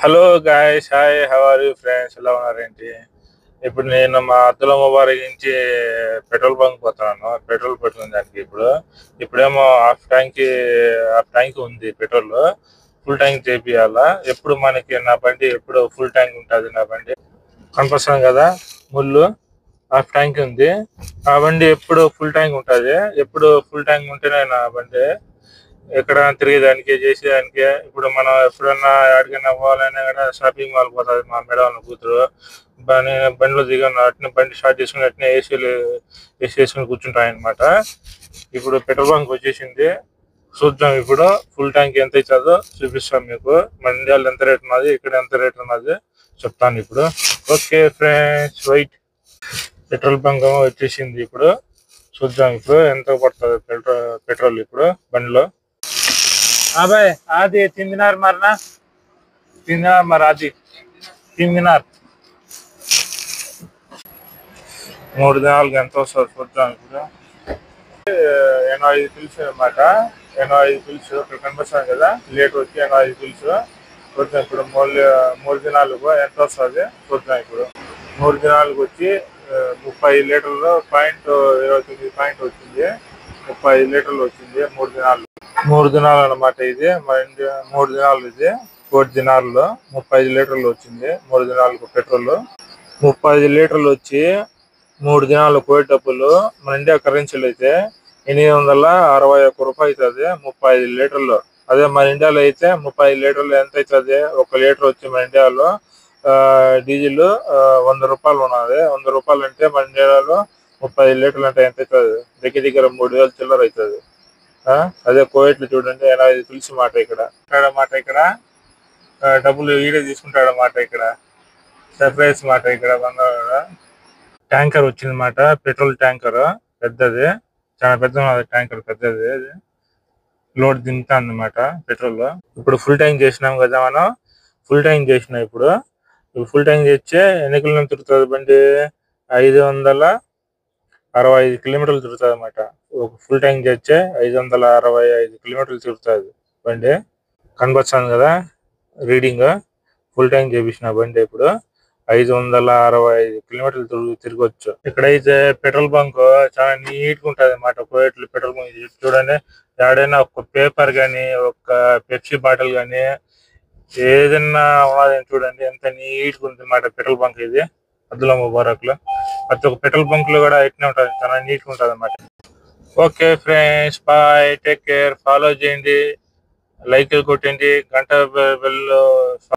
Hello guys, hi, how are you friends? ఎలా ఉన్నారేంటి? ఇప్పుడు నేను మా అబ్దుల్లా ముబారక్ నుంచి పెట్రోల్ బంక్ పోతున్నాను. పెట్రోల్ పెట్టుకునే దానికి ఇప్పుడేమో హాఫ్ ట్యాంక్ ఉంది పెట్రోల్. ఫుల్ ట్యాంక్ చేపియాలా. ఎప్పుడు మనకి నా బండి ఎప్పుడు ఫుల్ ట్యాంక్ ఉంటుంది. నా బండి కనిపిస్తుంది కదా, ముళ్ళు హాఫ్ ట్యాంక్ ఉంది. ఆ బండి ఎప్పుడు ఫుల్ ట్యాంక్ ఉంటుంది. ఎప్పుడు ఫుల్ ట్యాంక్ ఉంటేనే నా బండి ఎక్కడ తిరిగేదానికి చేసేదానికి. ఇప్పుడు మనం ఎప్పుడన్నా ఎక్కడికైనా పోవాలన్నా కూడా షాపింగ్ మాల్ పోతుంది మా మేడం కూతురు. బండిలో దిగాను, అట్నే బండి స్టార్ట్ చేసుకుని అట్నే ఏసీ వేసుకుని కూర్చుంటాను అనమాట. ఇప్పుడు పెట్రోల్ బంక్ వచ్చేసింది. చూద్దాం ఇప్పుడు ఫుల్ ట్యాంక్ ఎంత అవుతుందో చూపిస్తాం మీకు. మన ఇండియాలో ఎంత రేట్ ఉన్నది, ఇక్కడ ఎంత రేట్ ఉన్నది చెప్తాను ఇప్పుడు. Okay friends, wait. Petrol bunk వచ్చేసింది. ఇప్పుడు చూద్దాం ఇప్పుడు ఎంత పడుతుంది పెట్రోల్ ఇప్పుడు బండిలో. हाँ भाई, आधी 3 दिनार मारना। 3 दिनार मार, आधी 3 दिनार। 3 दिనాలకు ఎంత వస్తుంది చూద్దాం ఇప్పుడు. 85 పిల్స్ అనమాట. 85 పిల్స్ ఇక్కడ కనిపిస్తాను కదా, లీటర్ వచ్చి 85 పిల్స్. చూద్దాం ఇప్పుడు 3 దినాలకు ఎంత వస్తుంది చూద్దాం ఇప్పుడు. 3 దినాలకు వచ్చి 35 లీటర్లు పాయింట్ 29 పాయింట్ వచ్చింది. 35 లీటర్లు వచ్చింది 3 దినాలు. 3 దినాలు అనమాట ఇది. మన ఇండియా 3 దినాలు ఇది. 4 దినాల్లో 35 లీటర్లు వచ్చింది 3 దినాలకు పెట్రోల్. 35 లీటర్లు వచ్చి 3 దినాలు పోయేటప్పుడు మన ఇండియా కరెన్సీలో అయితే 861 రూపాయలు అవుతుంది 35 లీటర్లు. అదే మన ఇండియాలో అయితే 35 లీటర్లు ఎంత అవుతుంది? 1 లీటర్ వచ్చి మన ఇండియాలో డీజిల్ 100 రూపాయలు ఉన్నది. 100 రూపాయలు అంటే మన ఇండియాలో 35 లీటర్లు అంటే ఎంత అవుతుంది? దగ్గర దగ్గర 3,000 చిల్లర అవుతుంది. అదే కోవిడ్ చూడండి, 85 పిలిచి మాట ఇక్కడ డబ్బులు ఈడే తీసుకుంటాడన్నమాట. ఇక్కడ సర్ప్రైజ్ మాట. ఇక్కడ ట్యాంకర్ వచ్చిందన్నమాట, పెట్రోల్ ట్యాంకర్ పెద్దది, చాలా పెద్ద ట్యాంకర్ పెద్దది. లోడ్ దింపుతా అన్నమాట పెట్రోల్. ఇప్పుడు ఫుల్ ట్యాంక్ చేసినాం కదా మనం. ఫుల్ ట్యాంక్ చేసినా ఇప్పుడు ఫుల్ ట్యాంక్ చేస్తే ఎన్ని కిలోమీటర్లు తిరుగుతుంది బండి? 565 కిలోమీటర్లు తిరుగుతుంది అనమాట. ఒక ఫుల్ ట్యాంక్ చేస్తే 565 కిలోమీటర్లు తిరుగుతుంది బండి. కనబడుతుంది కదా రీడింగ్. ఫుల్ ట్యాంక్ చేపించిన బండి ఇప్పుడు 565 కిలోమీటర్లు తిరగొచ్చు. ఇక్కడైతే పెట్రోల్ బంక్ చాలా నీట్ గా ఉంటది అనమాట. కోయట్లు పెట్రోల్ బంక్ చూడండి, ఎక్కడైనా ఒక పేపర్ గానీ, ఒక పెప్సీ బాటిల్ గానీ, ఏదైనా ఉన్నదని చూడండి ఎంత నీట్ గా ఉంది అన్నమాట పెట్రోల్ బంక్ ఇది అబ్దుల్లా ముబారక్ లో. ప్రతి ఒక్క పెట్రోల్ బంక్ లో కూడా ఎట్నే ఉంటది, చాలా నీట్ గా ఉంటది అన్నమాట. Okay friends, bye, take care. Follow చేయండి, లైక్ కొట్టండి, గంట బెల్